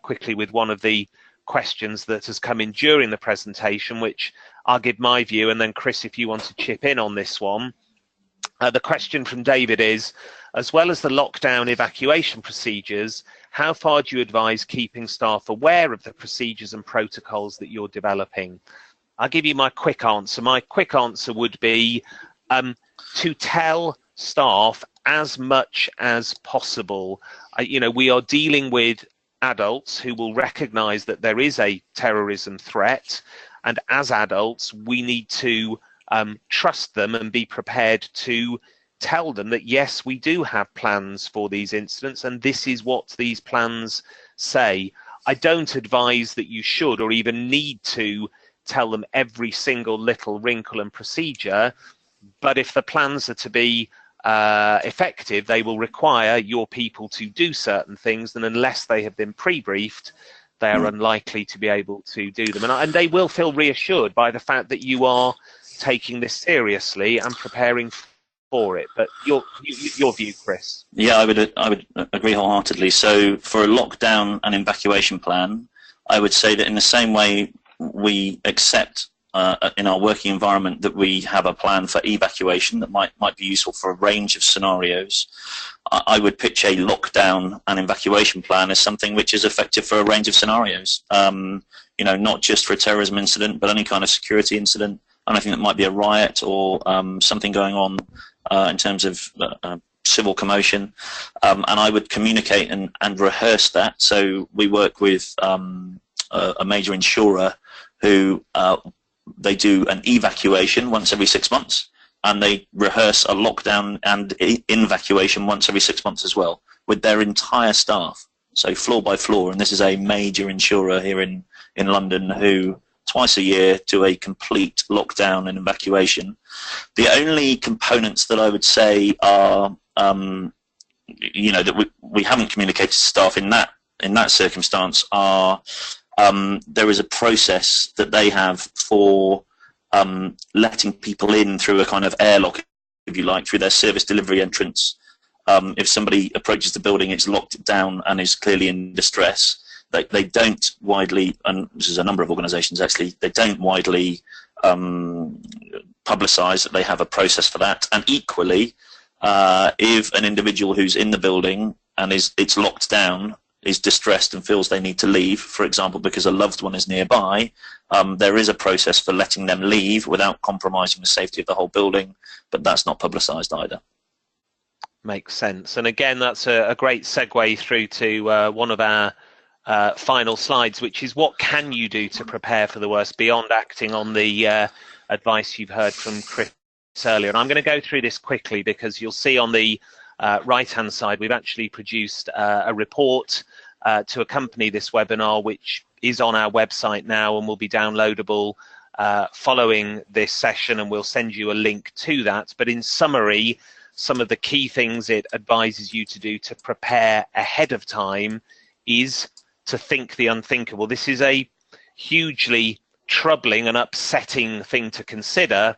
Speaker 2: quickly with one of the questions that has come in during the presentation, which I'll give my view, and then Chris, if you want to chip in on this one. The question from David is, as well as the lockdown evacuation procedures, how far do you advise keeping staff aware of the procedures and protocols that you're developing? I'll give you my quick answer. My quick answer would be to tell staff as much as possible. We are dealing with adults who will recognise that there is a terrorism threat, and as adults we need to trust them and be prepared to tell them that yes, we do have plans for these incidents and this is what these plans say. I don't advise that you should or even need to tell them every single little wrinkle and procedure, but if the plans are to be effective, they will require your people to do certain things, and unless they have been pre-briefed, they are unlikely to be able to do them. And they will feel reassured by the fact that you are taking this seriously and preparing for it. But your view, Chris? Yeah,
Speaker 3: I would agree wholeheartedly. So for a lockdown and evacuation plan, I would say that in the same way we accept in our working environment that we have a plan for evacuation that might be useful for a range of scenarios, I would pitch a lockdown and evacuation plan as something which is effective for a range of scenarios. Not just for a terrorism incident, but any kind of security incident, anything that might be a riot or something going on in terms of civil commotion. And I would communicate and rehearse that. So we work with a major insurer who they do an evacuation once every 6 months, and they rehearse a lockdown and evacuation once every 6 months as well with their entire staff, so floor by floor. And this is a major insurer here in London who twice a year do a complete lockdown and evacuation. The only components that I would say are that we haven't communicated to staff in that circumstance are there is a process that they have for letting people in through a kind of airlock, if you like, through their service delivery entrance. If somebody approaches the building, it's locked down and is clearly in distress. They don't widely, and this is a number of organisations actually, they don't widely publicise that they have a process for that. And equally, if an individual who's in the building and it's locked down is distressed and feels they need to leave, for example, because a loved one is nearby, there is a process for letting them leave without compromising the safety of the whole building, but that's not publicised either.
Speaker 2: Makes sense. And again, that's a great segue through to one of our final slides, which is what can you do to prepare for the worst beyond acting on the advice you've heard from Chris earlier. And I'm going to go through this quickly because you'll see on the right-hand side, we've actually produced a report to accompany this webinar, which is on our website now and will be downloadable following this session, and we'll send you a link to that. But in summary, some of the key things it advises you to do to prepare ahead of time is to think the unthinkable. This is a hugely troubling and upsetting thing to consider,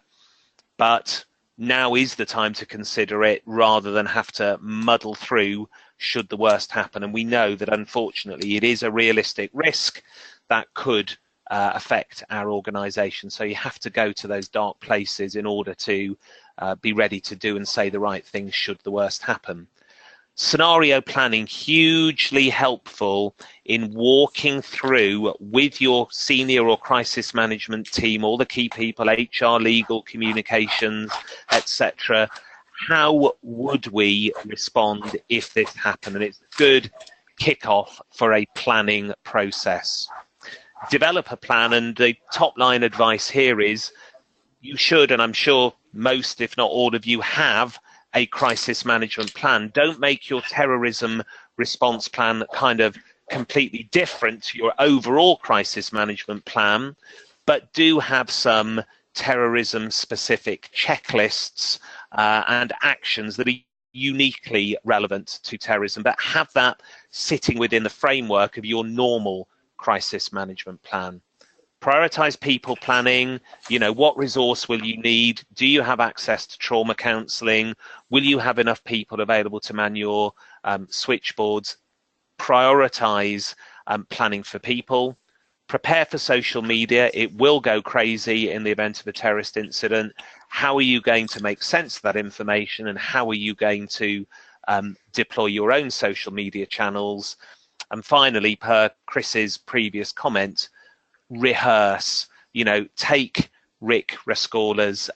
Speaker 2: but now is the time to consider it rather than have to muddle through should the worst happen. And we know that unfortunately it is a realistic risk that could affect our organisation. So you have to go to those dark places in order to be ready to do and say the right things should the worst happen. Scenario planning, hugely helpful in walking through with your senior or crisis management team, all the key people, HR, legal, communications, etc. How would we respond if this happened? And it's a good kickoff for a planning process. Develop a plan, and the top line advice here is you should, and I'm sure most, if not all of you, have a crisis management plan. Don't make your terrorism response plan kind of completely different to your overall crisis management plan, but do have some terrorism specific checklists and actions that are uniquely relevant to terrorism, but have that sitting within the framework of your normal crisis management plan. Prioritize people planning. You know, what resource will you need? Do you have access to trauma counselling? Will you have enough people available to man your switchboards? Prioritize planning for people. Prepare for social media. It will go crazy in the event of a terrorist incident. How are you going to make sense of that information, and how are you going to deploy your own social media channels? And finally, per Chris's previous comment, rehearse. You know, take Rick Rescorla's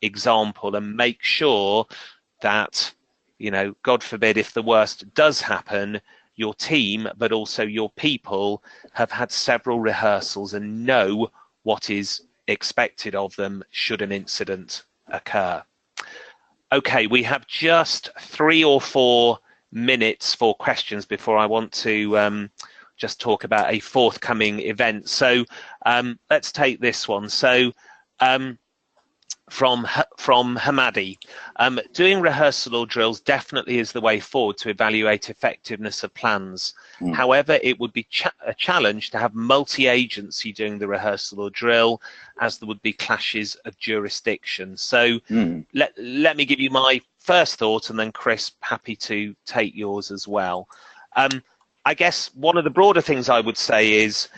Speaker 2: example and make sure that, you know, God forbid, if the worst does happen, your team, but also your people, have had several rehearsals and know what is expected of them should an incident occur. Okay, we have just 3 or 4 minutes for questions before I want to just talk about a forthcoming event. So let's take this one. So from Hamadi, doing rehearsal or drills definitely is the way forward to evaluate effectiveness of plans. However, it would be a challenge to have multi-agency doing the rehearsal or drill, as there would be clashes of jurisdiction. So let me give you my first thought, and then Chris, happy to take yours as well. I guess one of the broader things I would say is,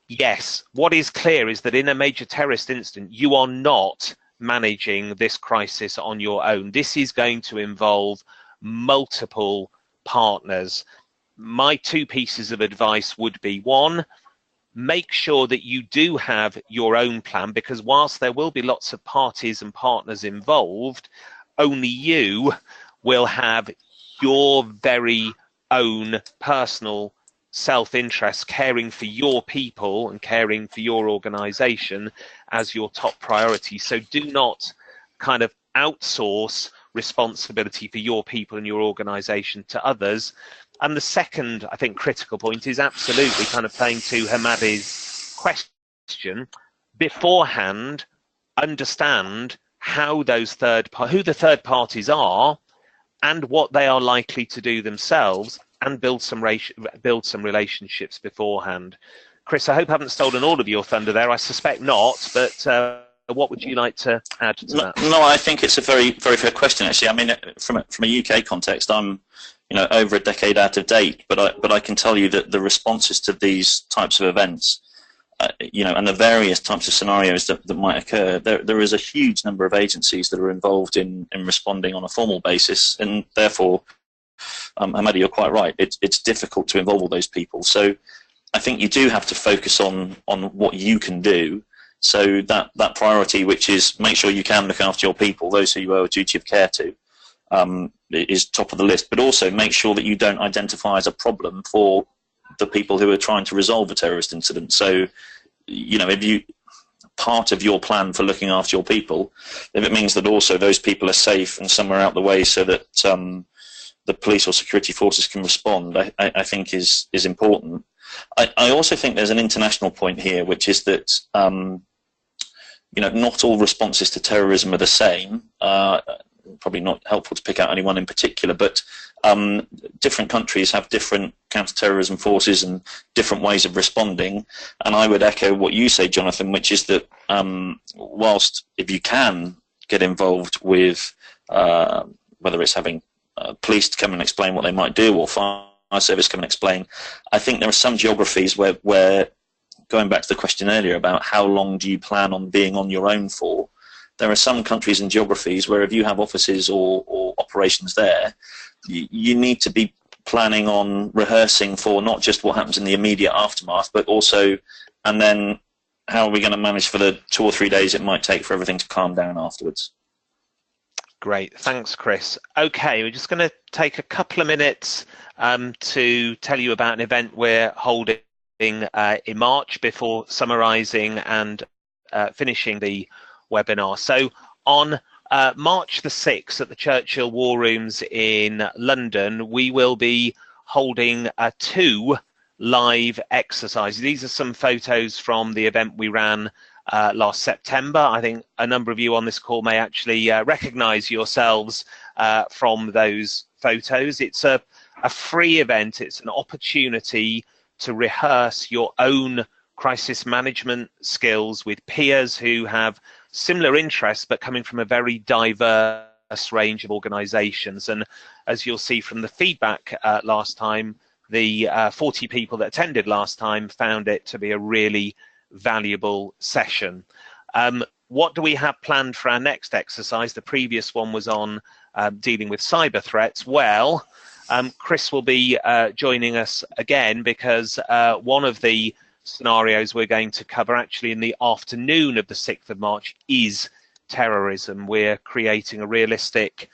Speaker 2: yes, what is clear is that in a major terrorist incident, you are not managing this crisis on your own. This is going to involve multiple partners. My 2 pieces of advice would be, 1, make sure that you do have your own plan, because whilst there will be lots of parties and partners involved, only you will have your very own personal self-interest, caring for your people and caring for your organization as your top priority. So do not kind of outsource responsibility for your people and your organization to others. And the second, I think, critical point is absolutely kind of playing to Hamadi's question. Beforehand, understand how those who the third parties are and what they are likely to do themselves, and build some relationships beforehand. Chris, I hope I haven't stolen all of your thunder there. I suspect not, but what would you like to add to that?
Speaker 3: No, I think it's a very, very fair question, actually. I mean, from a UK context, I'm, you know, over a decade out of date, but I can tell you that the responses to these types of events, you know, and the various types of scenarios that might occur, there is a huge number of agencies that are involved in responding on a formal basis, and therefore, Hamadi, you're quite right. It's difficult to involve all those people. So I think you do have to focus on what you can do. So that priority, which is make sure you can look after your people, those who you owe a duty of care to, is top of the list, but also make sure that you don't identify as a problem for the people who are trying to resolve a terrorist incident. So, if part of your plan for looking after your people, if it means that also those people are safe and somewhere out the way so that the police or security forces can respond, I think is important. I also think there's an international point here, which is that not all responses to terrorism are the same. Probably not helpful to pick out anyone in particular, but different countries have different counter-terrorism forces and different ways of responding. And I would echo what you say, Jonathan, which is that whilst if you can get involved with whether it's having police to come and explain what they might do or fire service come and explain, I think there are some geographies where going back to the question earlier about how long do you plan on being on your own for, there are some countries and geographies where if you have offices or operations there, you need to be planning on rehearsing for not just what happens in the immediate aftermath, but also, and then how are we going to manage for the 2 or 3 days it might take for everything to calm down afterwards.
Speaker 2: Great, thanks, Chris. Okay, we're just going to take a couple of minutes to tell you about an event we're holding in March before summarising and finishing the webinar. So on March the 6th at the Churchill War Rooms in London, we will be holding 2 live exercises. These are some photos from the event we ran last September. I think a number of you on this call may actually recognise yourselves from those photos. It's a free event. It's an opportunity to rehearse your own crisis management skills with peers who have similar interests but coming from a very diverse range of organisations. And as you'll see from the feedback last time, the 40 people that attended last time found it to be a really valuable session. What do we have planned for our next exercise? The previous one was on dealing with cyber threats. Well, Chris will be joining us again because one of the scenarios we're going to cover actually in the afternoon of the 6th of March is terrorism. We're creating a realistic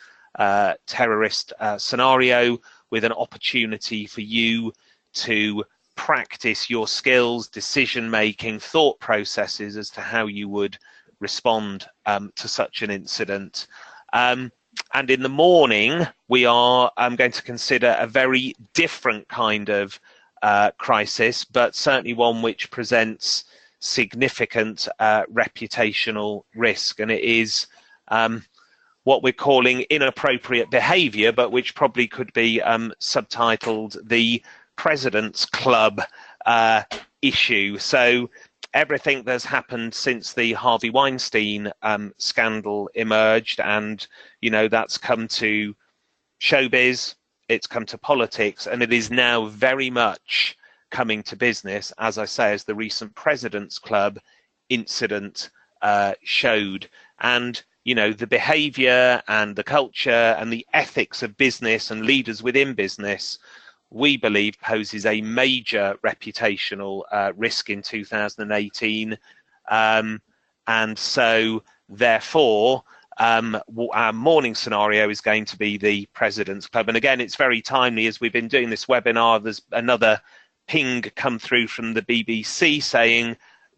Speaker 2: terrorist scenario with an opportunity for you to practice your skills, decision making, thought processes as to how you would respond to such an incident. And in the morning, we are going to consider a very different kind of crisis, but certainly one which presents significant reputational risk. And it is what we're calling inappropriate behaviour, but which probably could be subtitled the President's Club issue. So everything that's happened since the Harvey Weinstein scandal emerged, and that's come to showbiz, it's come to politics, and it is now very much coming to business, as I say, as the recent President's Club incident showed. And the behaviour and the culture and the ethics of business and leaders within business, we believe, poses a major reputational risk in 2018. And so, therefore, our morning scenario is going to be the President's Club. And again, it's very timely. As we've been doing this webinar, there's another ping come through from the BBC saying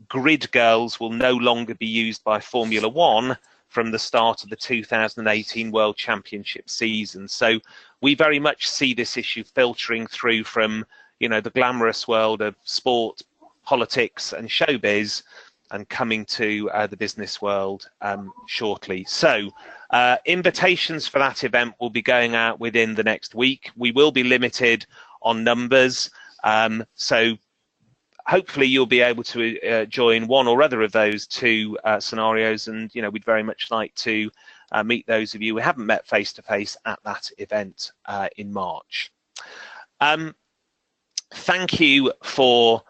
Speaker 2: grid girls will no longer be used by Formula One from the start of the 2018 World Championship season. So we very much see this issue filtering through from, the glamorous world of sport, politics and showbiz and coming to the business world shortly. So invitations for that event will be going out within the next week. We will be limited on numbers. So hopefully you'll be able to join one or other of those 2 scenarios, and we'd very much like to meet those of you who haven't met face to face at that event in March. Thank you for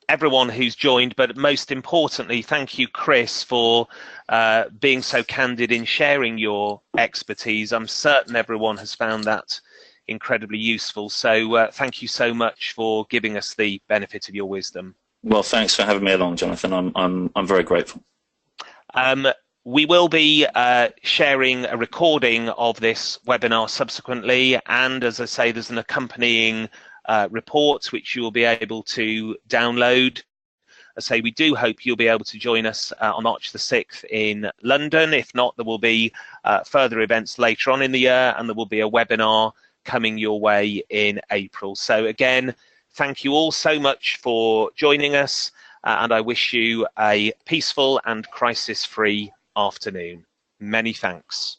Speaker 2: everyone who's joined, but most importantly, thank you, Chris, for being so candid in sharing your expertise. I'm certain everyone has found that incredibly useful. So thank you so much for giving us the benefit of your wisdom.
Speaker 3: Well, thanks for having me along, Jonathan. I'm very grateful.
Speaker 2: We will be sharing a recording of this webinar subsequently, and as I say, there's an accompanying report which you will be able to download. I say we do hope you'll be able to join us on March the 6th in London. If not, there will be further events later on in the year, and there will be a webinar coming your way in April. So again, thank you all so much for joining us, and I wish you a peaceful and crisis-free afternoon. Many thanks.